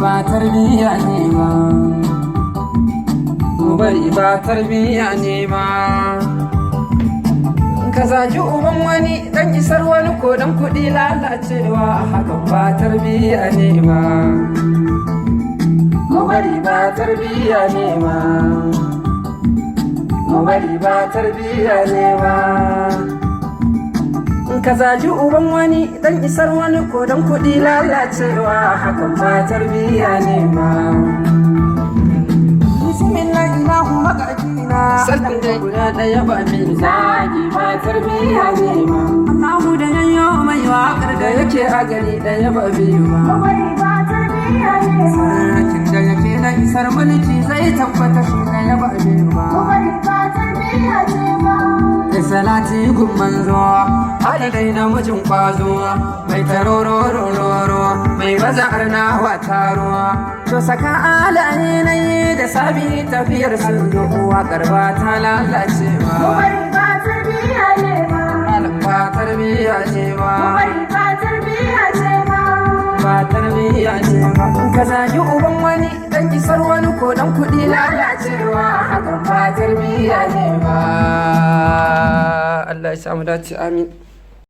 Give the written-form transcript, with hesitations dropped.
ba tarbiyya ne ba, mu bari ba tarbiyya ne ba. Ka zagi uban wani dan isar wani ko dan kuɗi lalacewa, hakan ba tarbiyya ne ba, mu bari ba tarbiyya ne ba, mu bari ba tarbiyya ne ba. Ka zagi uban wani dan isar wani ko dan kuɗi lalacewa, hakan ba tarbiyya ne ba. Bismillah ilahu magajina, sallan da guda ɗaya ba min zagi ba tarbiyya ne ba. Allahu da yayyo mai waƙar da yake a gari ɗaya ba biyu ba, mu bari ba tarbiyya ne ba. Sarakin da yake na isar mulki zai tabbata shi ɗaya ba biyu ba, mu bari ba tarbiyya ne ba. Salati gun manzo adadai na mijin kwazo, mai tarororororo mai bazar na wataro. To saka alaye na yi da sabi tafiyar sun dokuwa karba ta lalace ba, mu bari ba tarbiyya ne ba, malam ba tarbiyya ce ba, mu bari ba tarbiyya ce ba, ba tarbiyya ce ba. Ka zagi uban wani dan isar wani ko dan kuɗi lalacewa, hakan ba tarbiyya ne ba. Allah ya samu dace, amin.